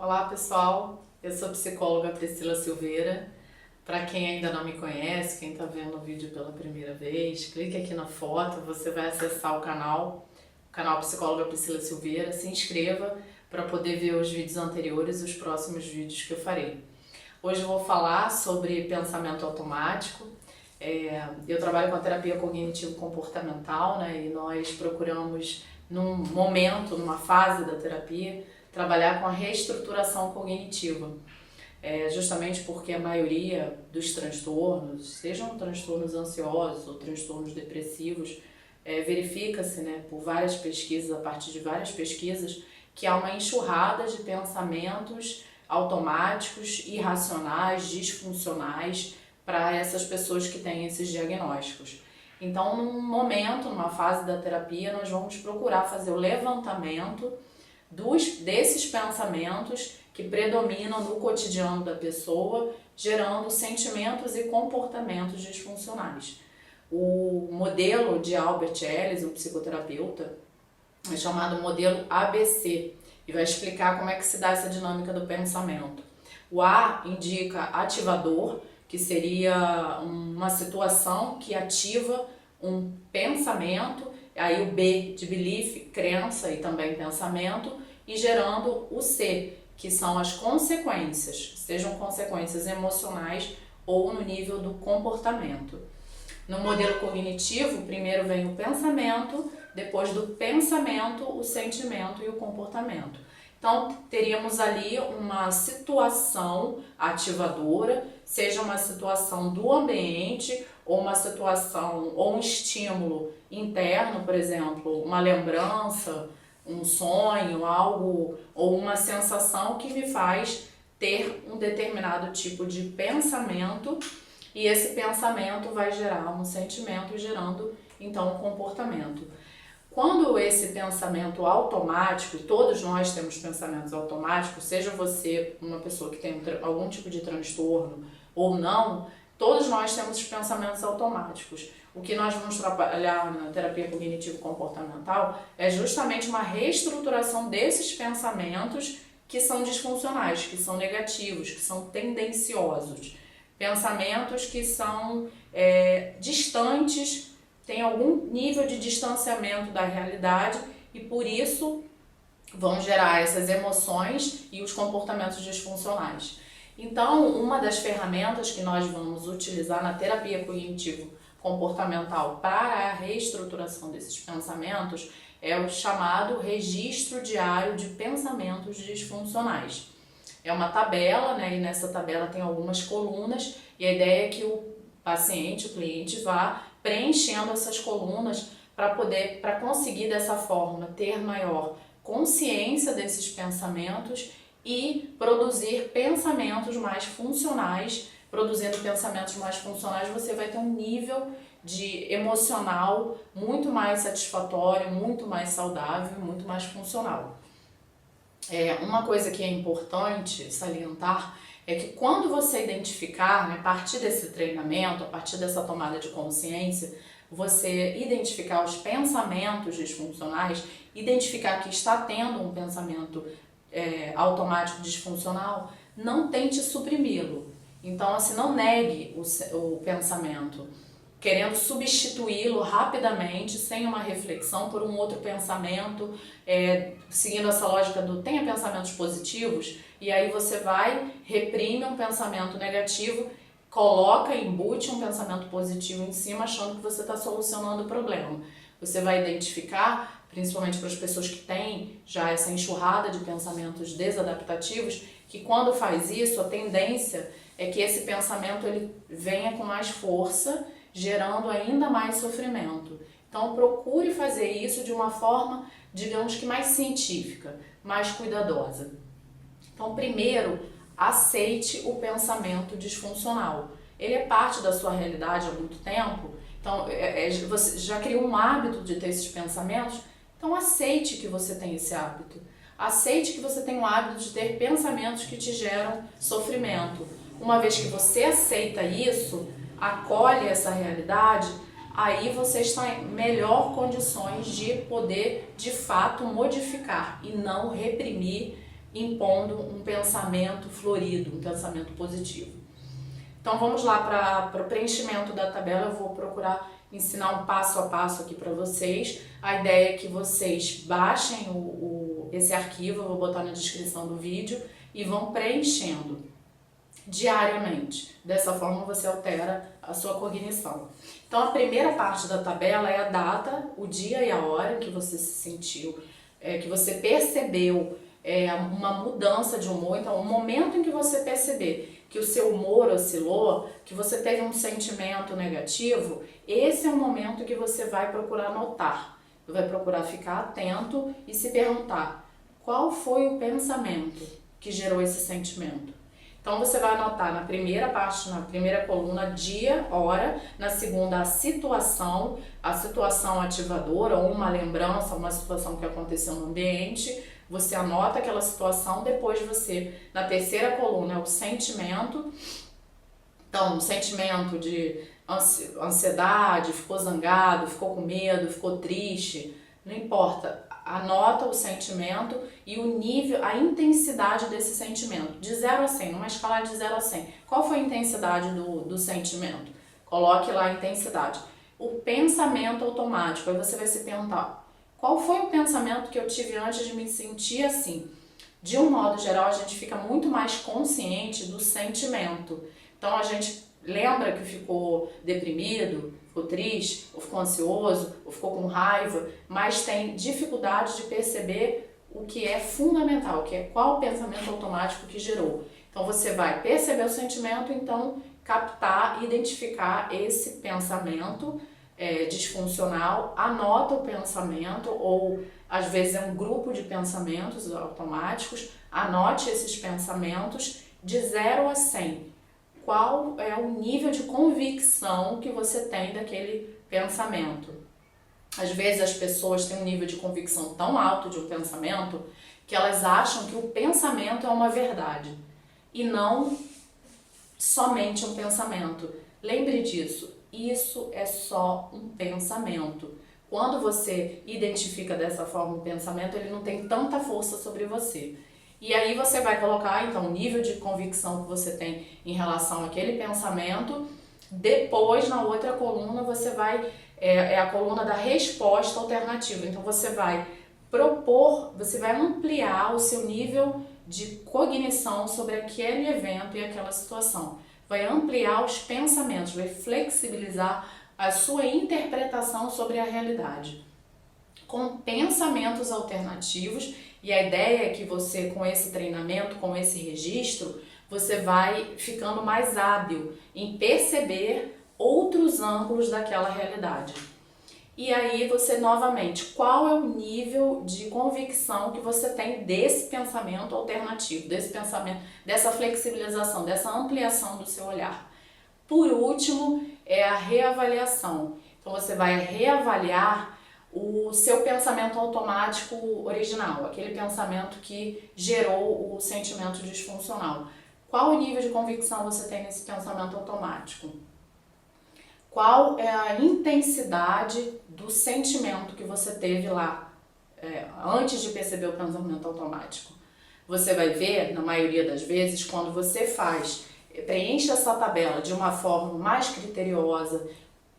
Olá pessoal, eu sou a psicóloga Priscila Silveira. Para quem ainda não me conhece, quem está vendo o vídeo pela primeira vez, clique aqui na foto, você vai acessar o canal Psicóloga Priscila Silveira, se inscreva para poder ver os vídeos anteriores e os próximos vídeos que eu farei. Hoje eu vou falar sobre pensamento automático. Eu trabalho com a terapia cognitivo-comportamental, né, e nós procuramos, num momento, numa fase da terapia, trabalhar com a reestruturação cognitiva. Justamente porque a maioria dos transtornos, sejam transtornos ansiosos ou transtornos depressivos, verifica-se, né, por várias pesquisas, a partir de várias pesquisas, que há uma enxurrada de pensamentos automáticos, irracionais, disfuncionais para essas pessoas que têm esses diagnósticos. Então, num momento, numa fase da terapia, nós vamos procurar fazer o levantamento desses pensamentos que predominam no cotidiano da pessoa, gerando sentimentos e comportamentos disfuncionais. O modelo de Albert Ellis, um psicoterapeuta, é chamado modelo ABC e vai explicar como é que se dá essa dinâmica do pensamento. O A indica ativador, que seria uma situação que ativa um pensamento, aí o B de belief, crença e também pensamento, e gerando o C, que são as consequências, sejam consequências emocionais ou no nível do comportamento. No modelo cognitivo, primeiro vem o pensamento, depois do pensamento, o sentimento e o comportamento. Então, teríamos ali uma situação ativadora, seja uma situação do ambiente ou uma situação ou um estímulo interno, por exemplo, uma lembrança, um sonho, algo ou uma sensação que me faz ter um determinado tipo de pensamento, e esse pensamento vai gerar um sentimento, gerando então um comportamento. Quando esse pensamento automático, e todos nós temos pensamentos automáticos, seja você uma pessoa que tem algum tipo de transtorno ou não, todos nós temos pensamentos automáticos. O que nós vamos trabalhar na terapia cognitivo-comportamental é justamente uma reestruturação desses pensamentos que são disfuncionais, que são negativos, que são tendenciosos. Pensamentos que são distantes, têm algum nível de distanciamento da realidade e por isso vão gerar essas emoções e os comportamentos disfuncionais. Então, uma das ferramentas que nós vamos utilizar na terapia cognitivo-comportamental para a reestruturação desses pensamentos é o chamado registro diário de pensamentos disfuncionais. É uma tabela, né, e nessa tabela tem algumas colunas e a ideia é que o paciente, o cliente, vá preenchendo essas colunas para conseguir dessa forma ter maior consciência desses pensamentos e produzir pensamentos mais funcionais. Produzindo pensamentos mais funcionais, você vai ter um nível de emocional muito mais satisfatório, muito mais saudável, muito mais funcional. Uma coisa que é importante salientar é que quando você identificar, né, a partir desse treinamento, a partir dessa tomada de consciência, você identificar os pensamentos disfuncionais, identificar que está tendo um pensamento automático disfuncional, não tente suprimi-lo. Então, assim, não negue o pensamento, querendo substituí-lo rapidamente, sem uma reflexão, por um outro pensamento, seguindo essa lógica do tenha pensamentos positivos, e aí você vai, reprime um pensamento negativo, coloca, embute um pensamento positivo em cima, achando que você está solucionando o problema. Você vai identificar, principalmente para as pessoas que têm já essa enxurrada de pensamentos desadaptativos, que quando faz isso, a tendência é que esse pensamento ele venha com mais força, gerando ainda mais sofrimento. Então procure fazer isso de uma forma, digamos que mais científica, mais cuidadosa. Então primeiro, aceite o pensamento disfuncional. Ele é parte da sua realidade há muito tempo, então você já criou um hábito de ter esses pensamentos, então aceite que você tem esse hábito. Aceite que você tem o hábito de ter pensamentos que te geram sofrimento. Uma vez que você aceita isso, acolhe essa realidade, aí você está em melhor condições de poder, de fato, modificar e não reprimir impondo um pensamento florido, um pensamento positivo. Então vamos lá para o preenchimento da tabela. Eu vou procurar ensinar um passo a passo aqui para vocês. A ideia é que vocês baixem esse arquivo, eu vou botar na descrição do vídeo, e vão preenchendo diariamente. Dessa forma você altera a sua cognição. Então a primeira parte da tabela é a data, o dia e a hora que você se sentiu, que você percebeu uma mudança de humor. Então o momento em que você perceber que o seu humor oscilou, que você teve um sentimento negativo, esse é o momento que você vai procurar anotar. Vai procurar ficar atento e se perguntar: qual foi o pensamento que gerou esse sentimento? Então você vai anotar na primeira parte, na primeira coluna, dia, hora, na segunda a situação ativadora, ou uma lembrança, uma situação que aconteceu no ambiente. Você anota aquela situação, depois você, na terceira coluna, é o sentimento. Então, o sentimento de ansiedade, ficou zangado, ficou com medo, ficou triste, não importa. Anota o sentimento e o nível, a intensidade desse sentimento, de 0 a 100, numa escala de 0 a 100. Qual foi a intensidade do sentimento? Coloque lá a intensidade. O pensamento automático, aí você vai se perguntar: qual foi o pensamento que eu tive antes de me sentir assim? De um modo geral, a gente fica muito mais consciente do sentimento. Então, a gente lembra que ficou deprimido, ficou triste, ou ficou ansioso, ou ficou com raiva, mas tem dificuldade de perceber o que é fundamental, que é qual o pensamento automático que gerou. Então, você vai perceber o sentimento, então captar, identificar esse pensamento disfuncional, anota o pensamento, ou às vezes é um grupo de pensamentos automáticos, anote esses pensamentos de 0 a 100. Qual é o nível de convicção que você tem daquele pensamento? Às vezes as pessoas têm um nível de convicção tão alto de um pensamento que elas acham que o pensamento é uma verdade e não somente um pensamento. Lembre disso, isso é só um pensamento. Quando você identifica dessa forma o pensamento, ele não tem tanta força sobre você. E aí você vai colocar, então, o nível de convicção que você tem em relação àquele pensamento. Depois, na outra coluna, você vai... É a coluna da resposta alternativa. Então, você vai propor, você vai ampliar o seu nível de cognição sobre aquele evento e aquela situação. Vai ampliar os pensamentos, vai flexibilizar a sua interpretação sobre a realidade. Com pensamentos alternativos, e a ideia é que você, com esse treinamento, com esse registro, você vai ficando mais hábil em perceber outros ângulos daquela realidade. E aí você, novamente, qual é o nível de convicção que você tem desse pensamento alternativo, desse pensamento, dessa flexibilização, dessa ampliação do seu olhar. Por último, é a reavaliação. Então você vai reavaliar o seu pensamento automático original, aquele pensamento que gerou o sentimento disfuncional. Qual o nível de convicção você tem nesse pensamento automático? Qual é a intensidade do sentimento que você teve lá antes de perceber o pensamento automático? Você vai ver, na maioria das vezes, quando você preenche essa tabela de uma forma mais criteriosa,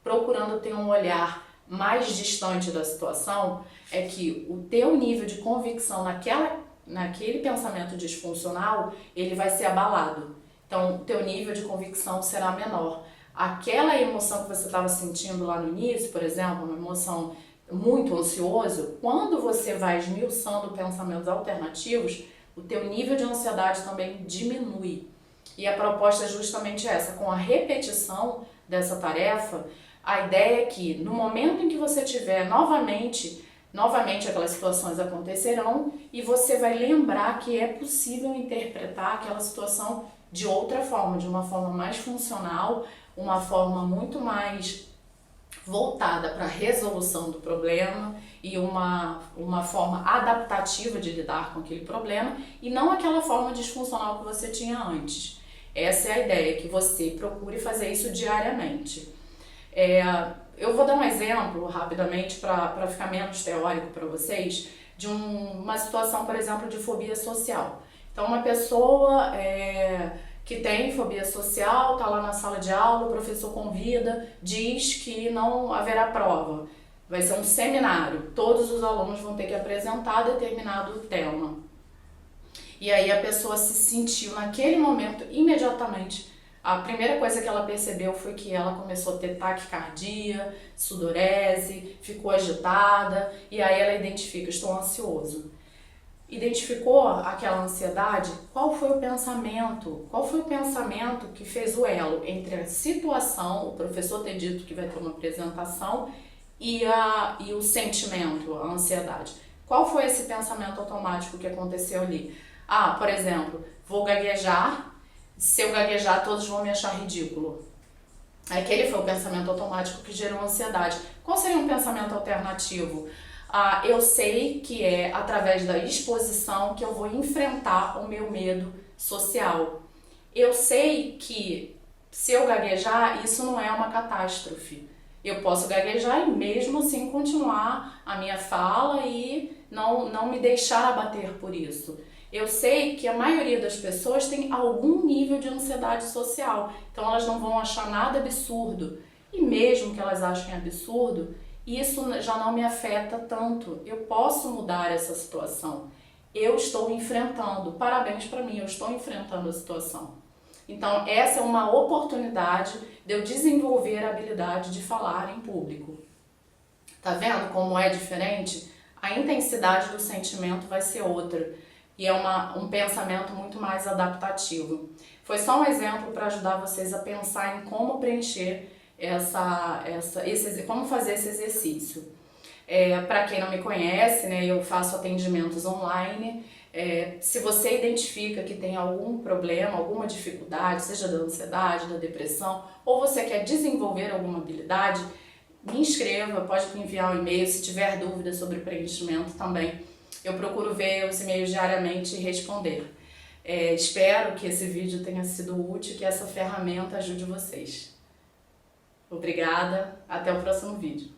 procurando ter um olhar mais distante da situação, é que o teu nível de convicção naquele pensamento disfuncional, ele vai ser abalado. Então, o teu nível de convicção será menor. Aquela emoção que você estava sentindo lá no início, por exemplo, uma emoção muito ansiosa, quando você vai esmiuçando pensamentos alternativos, o teu nível de ansiedade também diminui. E a proposta é justamente essa, com a repetição dessa tarefa, a ideia é que no momento em que você tiver novamente aquelas situações acontecerão e você vai lembrar que é possível interpretar aquela situação de outra forma, de uma forma mais funcional, uma forma muito mais voltada para a resolução do problema e uma forma adaptativa de lidar com aquele problema e não aquela forma disfuncional que você tinha antes. Essa é a ideia, que você procure fazer isso diariamente. Eu vou dar um exemplo rapidamente para ficar menos teórico para vocês de uma situação, por exemplo, de fobia social. Então, uma pessoa que tem fobia social, está lá na sala de aula, o professor convida, diz que não haverá prova. Vai ser um seminário, todos os alunos vão ter que apresentar determinado tema. E aí a pessoa se sentiu naquele momento, imediatamente, a primeira coisa que ela percebeu foi que ela começou a ter taquicardia, sudorese, ficou agitada, e aí ela identifica, estou ansioso. Identificou aquela ansiedade, qual foi o pensamento? Qual foi o pensamento que fez o elo entre a situação, o professor ter dito que vai ter uma apresentação, e o sentimento, a ansiedade? Qual foi esse pensamento automático que aconteceu ali? Por exemplo, vou gaguejar, se eu gaguejar todos vão me achar ridículo. Aquele foi o pensamento automático que gerou ansiedade. Qual seria um pensamento alternativo? Eu sei que é através da exposição que eu vou enfrentar o meu medo social. Eu sei que se eu gaguejar, isso não é uma catástrofe. Eu posso gaguejar e mesmo assim continuar a minha fala e não me deixar abater por isso. Eu sei que a maioria das pessoas tem algum nível de ansiedade social, então elas não vão achar nada absurdo. E mesmo que elas achem absurdo, isso já não me afeta tanto. Eu posso mudar essa situação. Eu estou enfrentando, parabéns para mim, eu estou enfrentando a situação. Então essa é uma oportunidade de eu desenvolver a habilidade de falar em público. Tá vendo como é diferente? A intensidade do sentimento vai ser outra. E é um pensamento muito mais adaptativo. Foi só um exemplo para ajudar vocês a pensar em como preencher como fazer esse exercício. Para quem não me conhece, né, eu faço atendimentos online. Se você identifica que tem algum problema, alguma dificuldade, seja da ansiedade, da depressão, ou você quer desenvolver alguma habilidade, me inscreva, pode me enviar um e-mail. Se tiver dúvida sobre preenchimento também, eu procuro ver os e-mails diariamente e responder. Espero que esse vídeo tenha sido útil, que essa ferramenta ajude vocês. Obrigada, até o próximo vídeo.